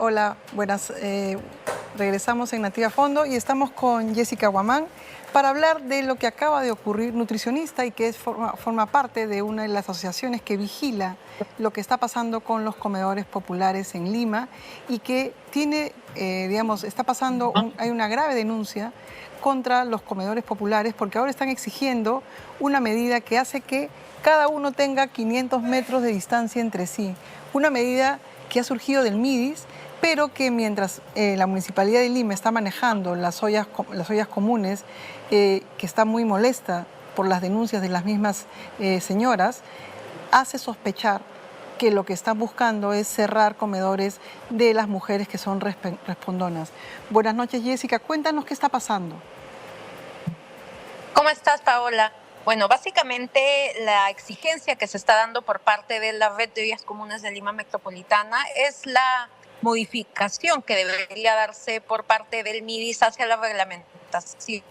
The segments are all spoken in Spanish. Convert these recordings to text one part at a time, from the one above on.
Hola, buenas. Regresamos en Nativa Fondo y estamos con Jessica Guamán para hablar de lo que acaba de ocurrir, nutricionista, y que forma parte de una de las asociaciones que vigila lo que está pasando con los comedores populares en Lima y que tiene, está pasando, hay una grave denuncia contra los comedores populares porque ahora están exigiendo una medida que hace que cada uno tenga 500 metros de distancia entre sí. Una medida que ha surgido del MIDIS, pero que mientras la Municipalidad de Lima está manejando las ollas comunes, que está muy molesta por las denuncias de las mismas señoras, hace sospechar que lo que están buscando es cerrar comedores de las mujeres que son respondonas. Buenas noches, Jessica. Cuéntanos qué está pasando. ¿Cómo estás, Paola? Bueno, básicamente la exigencia que se está dando por parte de la Red de Ollas Comunes de Lima Metropolitana es la modificación que debería darse por parte del MIDIS hacia la reglamentación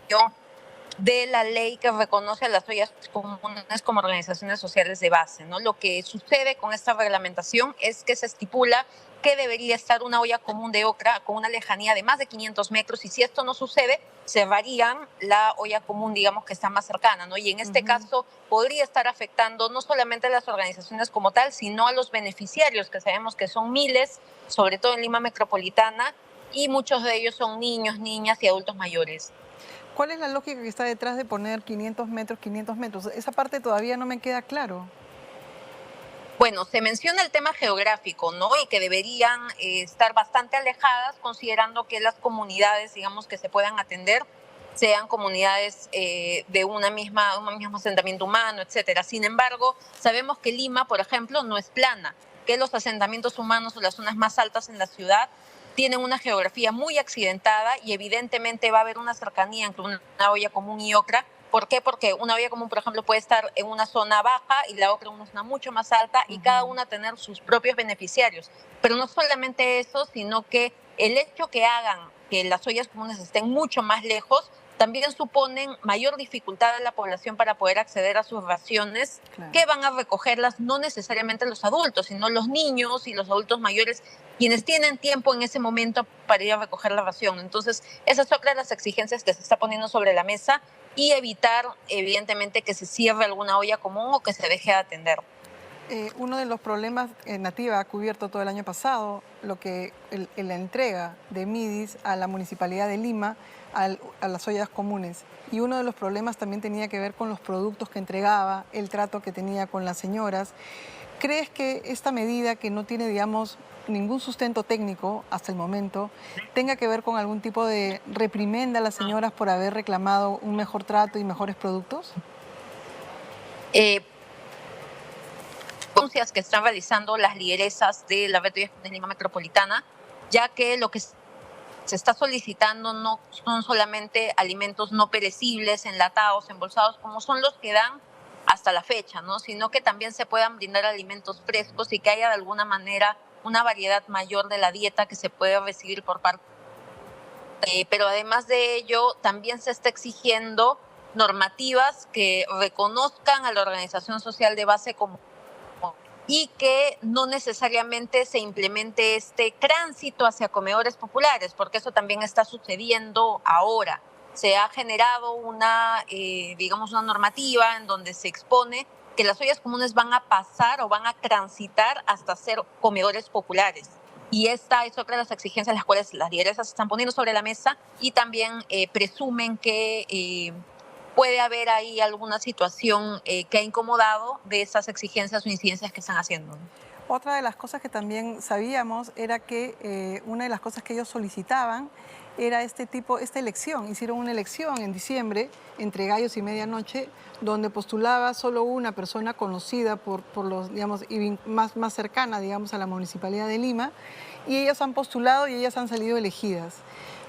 de la ley que reconoce a las ollas comunes como organizaciones sociales de base, ¿no? Lo que sucede con esta reglamentación es que se estipula que debería estar una olla común de ocra con una lejanía de más de 500 metros, y si esto no sucede, cerrarían la olla común, digamos, que está más cercana, ¿no? Y en este caso podría estar afectando no solamente a las organizaciones como tal, sino a los beneficiarios, que sabemos que son miles, sobre todo en Lima Metropolitana, y muchos de ellos son niños, niñas y adultos mayores. ¿Cuál es la lógica que está detrás de poner 500 metros, 500 metros? Esa parte todavía no me queda claro. Bueno, se menciona el tema geográfico, ¿no? Y que deberían estar bastante alejadas, considerando que las comunidades, digamos, que se puedan atender, sean comunidades de un mismo asentamiento humano, etcétera. Sin embargo, sabemos que Lima, por ejemplo, no es plana, que los asentamientos humanos o las zonas más altas en la ciudad tienen una geografía muy accidentada y evidentemente va a haber una cercanía entre una olla común y otra. ¿Por qué? Porque una vía común, por ejemplo, puede estar en una zona baja y la otra en una zona mucho más alta, y cada una tener sus propios beneficiarios. Pero no solamente eso, sino que el hecho que hagan que las ollas comunes estén mucho más lejos también suponen mayor dificultad a la población para poder acceder a sus raciones, claro, que van a recogerlas no necesariamente los adultos, sino los niños y los adultos mayores, quienes tienen tiempo en ese momento para ir a recoger la ración. Entonces, esas son las exigencias que se está poniendo sobre la mesa, y evitar, evidentemente, que se cierre alguna olla común o que se deje de atender. Uno de los problemas Nativa ha cubierto todo el año pasado, la entrega de MIDIS a la Municipalidad de Lima, a las ollas comunes. Y uno de los problemas también tenía que ver con los productos que entregaba, el trato que tenía con las señoras. ¿Crees que esta medida, que no tiene, digamos, ningún sustento técnico hasta el momento, tenga que ver con algún tipo de reprimenda a las señoras por haber reclamado un mejor trato y mejores productos? Denuncias que están realizando las lideresas de la Red de Lima Metropolitana, ya que lo que se está solicitando no son solamente alimentos no perecibles, enlatados, embolsados, como son los que dan hasta la fecha, ¿no? Sino que también se puedan brindar alimentos frescos y que haya de alguna manera una variedad mayor de la dieta que se puede recibir por parte. Pero además de ello, también se está exigiendo normativas que reconozcan a la organización social de base como, y que no necesariamente se implemente este tránsito hacia comedores populares, porque eso también está sucediendo ahora. Se ha generado una normativa en donde se expone que las ollas comunes van a pasar o van a transitar hasta ser comedores populares. Y esta es otra de las exigencias las cuales las lideresas están poniendo sobre la mesa, y también presumen que puede haber ahí alguna situación que ha incomodado de esas exigencias o incidencias que están haciendo. Otra de las cosas que también sabíamos era que una de las cosas que ellos solicitaban era esta elección. Hicieron una elección en diciembre entre gallos y medianoche, donde postulaba solo una persona conocida por los, digamos, y más cercana, digamos, a la Municipalidad de Lima, y ellas han postulado y ellas han salido elegidas.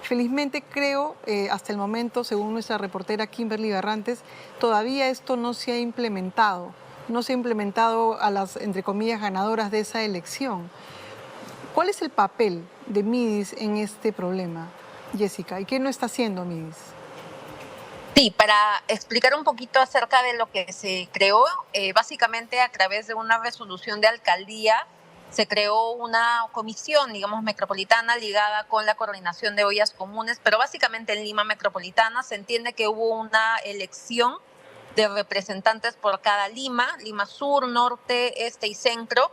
Felizmente, creo, hasta el momento, según nuestra reportera Kimberly Barrantes, todavía esto no se ha implementado. No se ha implementado a las, entre comillas, ganadoras de esa elección. ¿Cuál es el papel de MIDIS en este problema, Jessica? ¿Y qué no está haciendo MIDIS? Sí, para explicar un poquito acerca de lo que se creó, básicamente a través de una resolución de alcaldía se creó una comisión, digamos, metropolitana ligada con la coordinación de ollas comunes, pero básicamente en Lima Metropolitana se entiende que hubo una elección de representantes por cada Lima, Lima Sur, Norte, Este y Centro,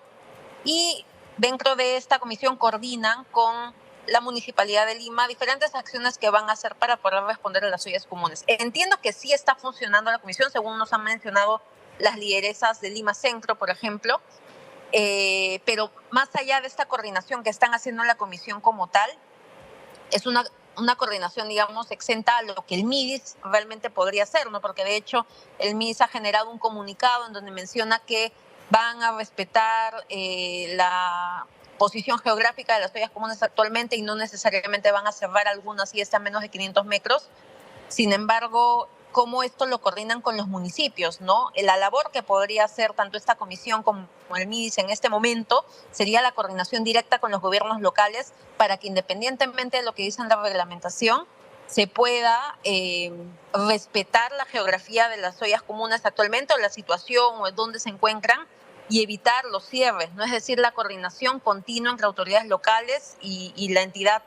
y dentro de esta comisión coordinan con la Municipalidad de Lima diferentes acciones que van a hacer para poder responder a las ollas comunes. Entiendo que sí está funcionando la comisión, según nos han mencionado las lideresas de Lima Centro, por ejemplo, pero más allá de esta coordinación que están haciendo en la comisión como tal, es una coordinación, digamos, exenta a lo que el MIDIS realmente podría hacer, ¿no? Porque de hecho el MIDIS ha generado un comunicado en donde menciona que van a respetar la posición geográfica de las ollas comunes actualmente y no necesariamente van a cerrar algunas si está a menos de 500 metros. Sin embargo, cómo esto lo coordinan con los municipios, ¿no? La labor que podría hacer tanto esta comisión como el MIDIS en este momento sería la coordinación directa con los gobiernos locales para que independientemente de lo que dice la reglamentación, se pueda respetar la geografía de las ollas comunes actualmente o la situación o en dónde se encuentran y evitar los cierres, ¿no? Es decir, la coordinación continua entre autoridades locales y la entidad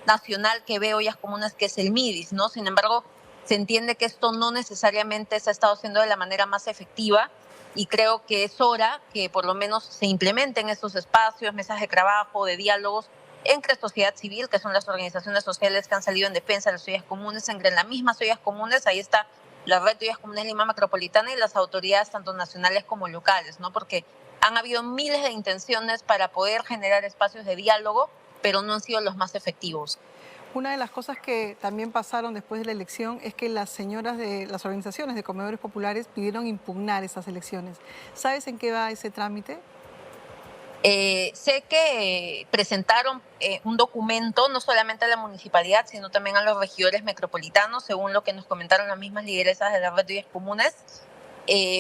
nacional que ve ollas comunes, que es el MIDIS, ¿no? Sin embargo, se entiende que esto no necesariamente se ha estado haciendo de la manera más efectiva y creo que es hora que por lo menos se implementen estos espacios, mesas de trabajo, de diálogos entre sociedad civil, que son las organizaciones sociales que han salido en defensa de las ollas comunes, entre las mismas ollas comunes, ahí está la Red de Ollas Comunes Lima Metropolitana y las autoridades tanto nacionales como locales, ¿no? Porque han habido miles de intenciones para poder generar espacios de diálogo, pero no han sido los más efectivos. Una de las cosas que también pasaron después de la elección es que las señoras de las organizaciones de comedores populares pidieron impugnar esas elecciones. ¿Sabes en qué va ese trámite? Sé que presentaron un documento no solamente a la municipalidad, sino también a los regidores metropolitanos, según lo que nos comentaron las mismas lideresas de la red de ollas comunes,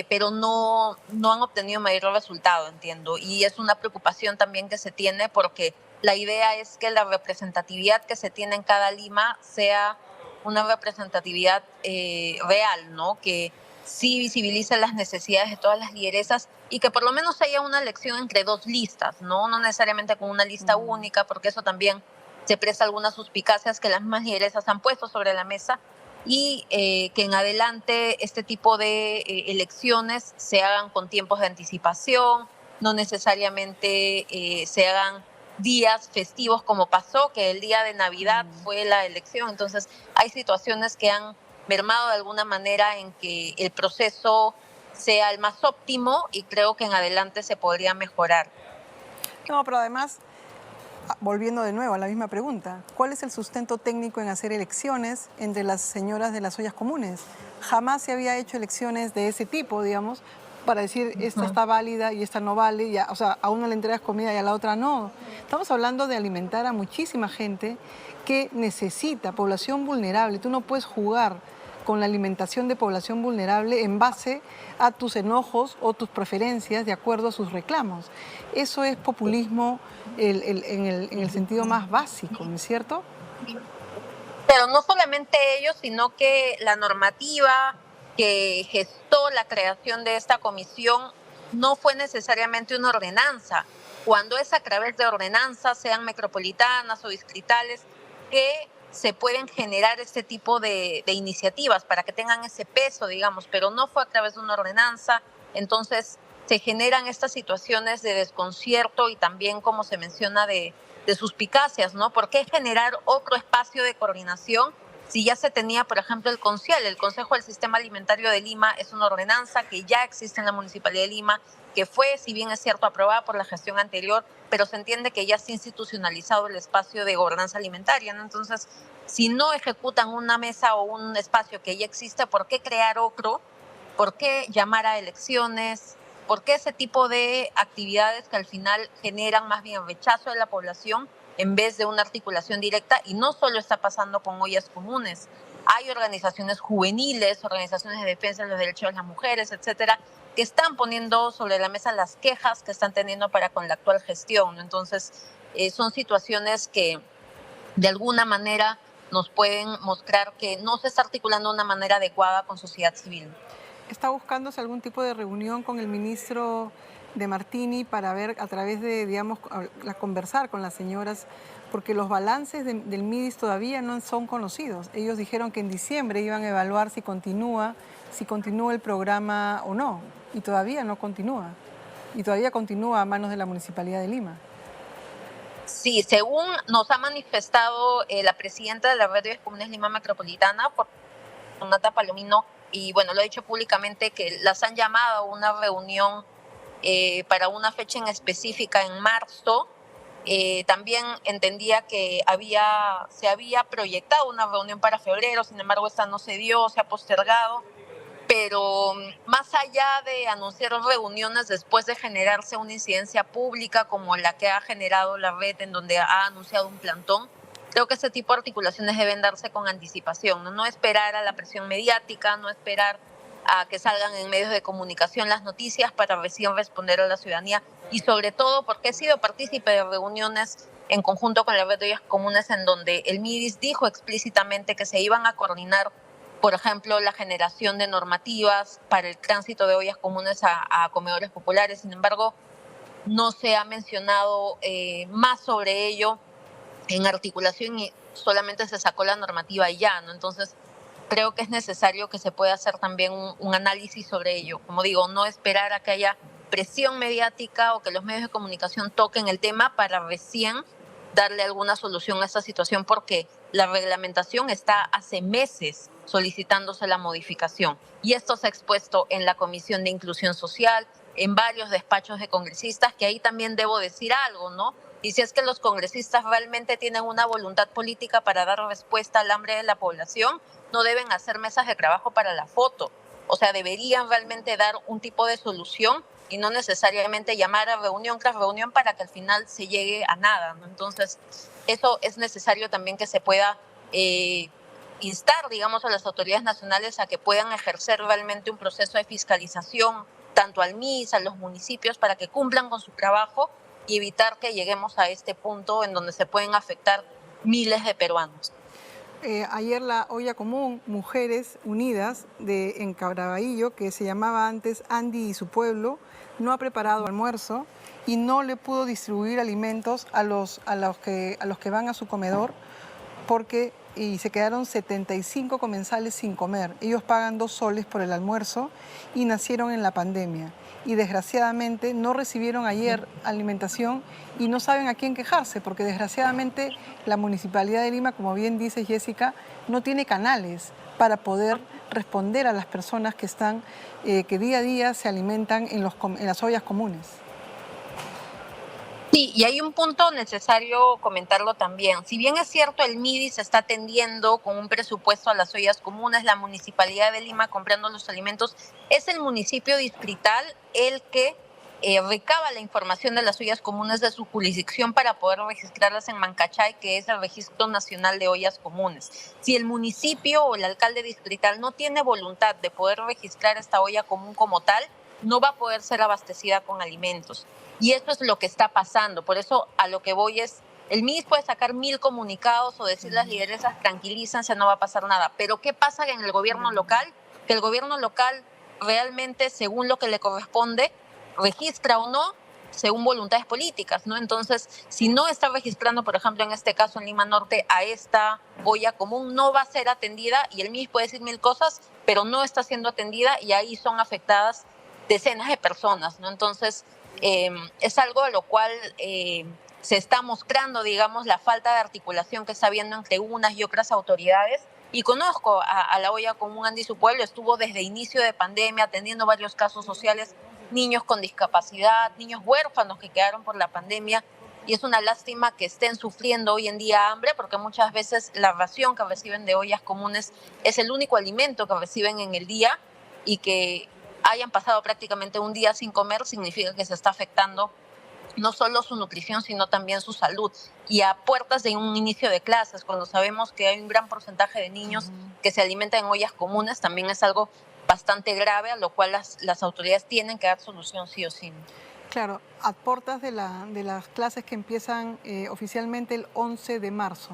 pero no han obtenido mayor resultado, entiendo. Y es una preocupación también que se tiene porque la idea es que la representatividad que se tiene en cada Lima sea una representatividad real, ¿no? Que sí visibilice las necesidades de todas las lideresas y que por lo menos haya una elección entre dos listas, ¿no? No necesariamente con una lista única, porque eso también se presta algunas suspicacias que las mismas lideresas han puesto sobre la mesa y que en adelante este tipo de elecciones se hagan con tiempos de anticipación, no necesariamente se hagan días festivos como pasó, que el día de Navidad fue la elección. Entonces hay situaciones que han mermado de alguna manera en que el proceso sea el más óptimo y creo que en adelante se podría mejorar. No, pero además, volviendo de nuevo a la misma pregunta, ¿cuál es el sustento técnico en hacer elecciones entre las señoras de las ollas comunes? Jamás se había hecho elecciones de ese tipo, digamos, para decir esta está válida y esta no vale, y o sea, a una le entregas comida y a la otra no. Estamos hablando de alimentar a muchísima gente que necesita, población vulnerable. Tú no puedes jugar con la alimentación de población vulnerable en base a tus enojos o tus preferencias de acuerdo a sus reclamos. Eso es populismo en el sentido más básico, ¿no es cierto? Pero no solamente ellos, sino que la normativa que gestó la creación de esta comisión no fue necesariamente una ordenanza. Cuando es a través de ordenanzas, sean metropolitanas o distritales, que se pueden generar este tipo de iniciativas para que tengan ese peso, digamos, pero no fue a través de una ordenanza. Entonces se generan estas situaciones de desconcierto y también, como se menciona, de suspicacias, ¿no? ¿Por qué generar otro espacio de coordinación si ya se tenía, por ejemplo, el CONCIAL, el Consejo del Sistema Alimentario de Lima? Es una ordenanza que ya existe en la Municipalidad de Lima, que fue, si bien es cierto, aprobada por la gestión anterior, pero se entiende que ya se ha institucionalizado el espacio de gobernanza alimentaria, ¿no? Entonces, si no ejecutan una mesa o un espacio que ya existe, ¿por qué crear otro? ¿Por qué llamar a elecciones? ¿Por qué ese tipo de actividades que al final generan más bien rechazo de la población en vez de una articulación directa? Y no solo está pasando con ollas comunes. Hay organizaciones juveniles, organizaciones de defensa de los derechos de las mujeres, etcétera, que están poniendo sobre la mesa las quejas que están teniendo para con la actual gestión, ¿no? Entonces, son situaciones que de alguna manera nos pueden mostrar que no se está articulando de una manera adecuada con sociedad civil. ¿Está buscándose algún tipo de reunión con el ministro de Martini para ver a través de, digamos, conversar con las señoras, porque los balances del MIDIS todavía no son conocidos. Ellos dijeron que en diciembre iban a evaluar si continúa el programa o no, y todavía no continúa. Y todavía continúa a manos de la Municipalidad de Lima. Sí, según nos ha manifestado la presidenta de la Red de Ollas Comunes Lima Metropolitana, Fortunata Palomino, y bueno, lo ha dicho públicamente, que las han llamado a una reunión para una fecha en específica en marzo. También entendía que se había proyectado una reunión para febrero, sin embargo esta no se dio, se ha postergado. Pero más allá de anunciar reuniones después de generarse una incidencia pública como la que ha generado la red, en donde ha anunciado un plantón, creo que ese tipo de articulaciones deben darse con anticipación, no esperar a la presión mediática, no esperar a que salgan en medios de comunicación las noticias para recién responder a la ciudadanía, y sobre todo porque he sido partícipe de reuniones en conjunto con la red de ollas comunes en donde el MIDIS dijo explícitamente que se iban a coordinar, por ejemplo, la generación de normativas para el tránsito de ollas comunes a comedores populares. Sin embargo, no se ha mencionado más sobre ello en articulación y solamente se sacó la normativa y ya, ¿no? Entonces, creo que es necesario que se pueda hacer también un análisis sobre ello. Como digo, no esperar a que haya presión mediática o que los medios de comunicación toquen el tema para recién darle alguna solución a esta situación, porque la reglamentación está hace meses solicitándose la modificación. Y esto se ha expuesto en la Comisión de Inclusión Social, en varios despachos de congresistas, que ahí también debo decir algo, ¿no? Y si es que los congresistas realmente tienen una voluntad política para dar respuesta al hambre de la población, no deben hacer mesas de trabajo para la foto. O sea, deberían realmente dar un tipo de solución y no necesariamente llamar a reunión tras reunión para que al final se llegue a nada, ¿no? Entonces, eso es necesario también que se pueda instar, digamos, a las autoridades nacionales a que puedan ejercer realmente un proceso de fiscalización, tanto al MIS, a los municipios, para que cumplan con su trabajo y evitar que lleguemos a este punto en donde se pueden afectar miles de peruanos. Ayer la olla común Mujeres Unidas en Cabrabahillo, que se llamaba antes Andy y su pueblo, no ha preparado almuerzo y no le pudo distribuir alimentos a los que van a su comedor y se quedaron 75 comensales sin comer. Ellos pagan 2 soles por el almuerzo y nacieron en la pandemia. Y desgraciadamente no recibieron ayer alimentación y no saben a quién quejarse, porque desgraciadamente la Municipalidad de Lima, como bien dice Jessica, no tiene canales para poder responder a las personas que día a día se alimentan en las ollas comunes. Sí, y hay un punto necesario comentarlo también. Si bien es cierto, el MIDIS está atendiendo con un presupuesto a las ollas comunes, la Municipalidad de Lima comprando los alimentos, es el municipio distrital el que recaba la información de las ollas comunes de su jurisdicción para poder registrarlas en Mancachay, que es el Registro Nacional de Ollas Comunes. Si el municipio o el alcalde distrital no tiene voluntad de poder registrar esta olla común como tal, no va a poder ser abastecida con alimentos. Y esto es lo que está pasando. Por eso a lo que voy es, el MIDIS puede sacar 1000 comunicados o decir las lideresas, tranquilízanse, no va a pasar nada. Pero ¿qué pasa en el gobierno local? Que el gobierno local realmente, según lo que le corresponde, registra o no, según voluntades políticas, ¿no? Entonces, si no está registrando, por ejemplo, en este caso en Lima Norte, a esta olla común, no va a ser atendida, y el MIDIS puede decir 1000 cosas, pero no está siendo atendida y ahí son afectadas decenas de personas, ¿no? Entonces, es algo a lo cual se está mostrando, digamos, la falta de articulación que está habiendo entre unas y otras autoridades. Y conozco a la olla común Andy y su pueblo, estuvo desde inicio de pandemia atendiendo varios casos sociales, niños con discapacidad, niños huérfanos que quedaron por la pandemia, y es una lástima que estén sufriendo hoy en día hambre, porque muchas veces la ración que reciben de ollas comunes es el único alimento que reciben en el día, y que hayan pasado prácticamente un día sin comer significa que se está afectando no solo su nutrición, sino también su salud. Y a puertas de un inicio de clases, cuando sabemos que hay un gran porcentaje de niños que se alimentan en ollas comunes, también es algo bastante grave, a lo cual las autoridades tienen que dar solución sí o sí. Claro, a portas de las clases que empiezan oficialmente el 11 de marzo.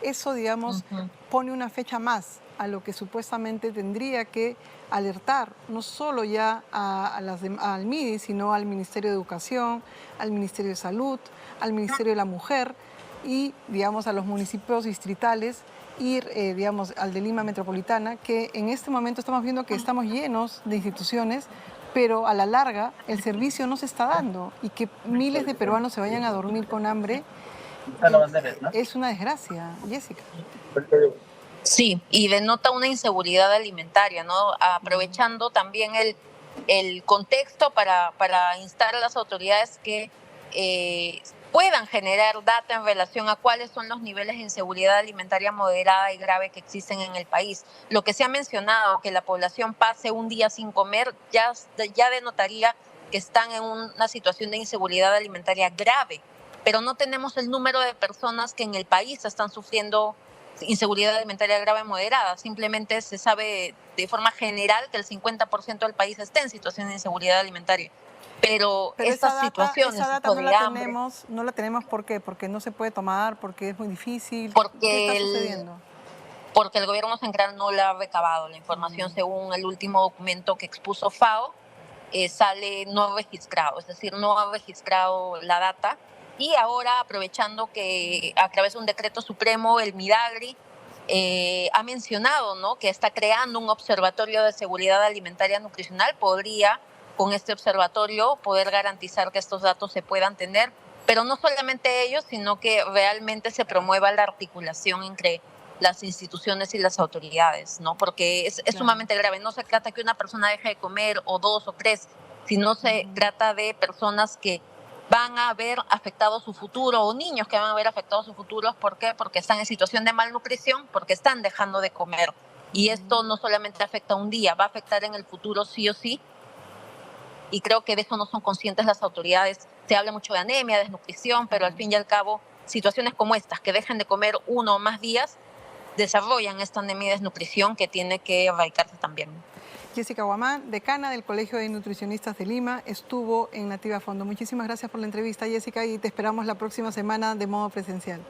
Eso, digamos, Ujú. pone una fecha más a lo que supuestamente tendría que alertar, no solo ya al MIDI, sino al Ministerio de Educación, al Ministerio de Salud, al Ministerio de la Mujer y, digamos, a los municipios distritales ir, digamos, al de Lima Metropolitana, que en este momento estamos viendo que estamos llenos de instituciones, pero a la larga el servicio no se está dando y que miles de peruanos se vayan a dormir con hambre es una desgracia, Jessica. Sí, y denota una inseguridad alimentaria, ¿no? Aprovechando también el contexto para instar a las autoridades que eh, puedan generar data en relación a cuáles son los niveles de inseguridad alimentaria moderada y grave que existen en el país. Lo que se ha mencionado, que la población pase un día sin comer, ya denotaría que están en una situación de inseguridad alimentaria grave, pero no tenemos el número de personas que en el país están sufriendo inseguridad alimentaria grave moderada. Simplemente se sabe de forma general que el 50% del país está en situación de inseguridad alimentaria. Pero Pero estas esa situaciones, data tipo no de la hambre, tenemos, no la tenemos ¿por qué? Porque no se puede tomar, porque es muy difícil. ¿Qué está porque sucediendo? porque el gobierno central no le ha recabado la información según el último documento que expuso FAO, sale no registrado, es decir, no ha registrado la data. Y ahora, aprovechando que a través de un decreto supremo, el Midagri ha mencionado, ¿no?, que está creando un observatorio de seguridad alimentaria nutricional, podría con este observatorio poder garantizar que estos datos se puedan tener, pero no solamente ellos, sino que realmente se promueva la articulación entre las instituciones y las autoridades, ¿no? Porque es Claro. sumamente grave. No se trata que una persona deje de comer o dos o tres, sino se trata de personas que van a ver afectado su futuro o niños que van a ver afectado su futuro. ¿Por qué? Porque están en situación de malnutrición, porque están dejando de comer. Y esto no solamente afecta un día, va a afectar en el futuro sí o sí. Y creo que de eso no son conscientes las autoridades. Se habla mucho de anemia, desnutrición, pero al fin y al cabo, situaciones como estas, que dejen de comer uno o más días, desarrollan esta anemia y desnutrición que tiene que erradicarse también. Jessica Guamán, decana del Colegio de Nutricionistas de Lima, estuvo en Nativa Fondo. Muchísimas gracias por la entrevista, Jessica, y te esperamos la próxima semana de modo presencial.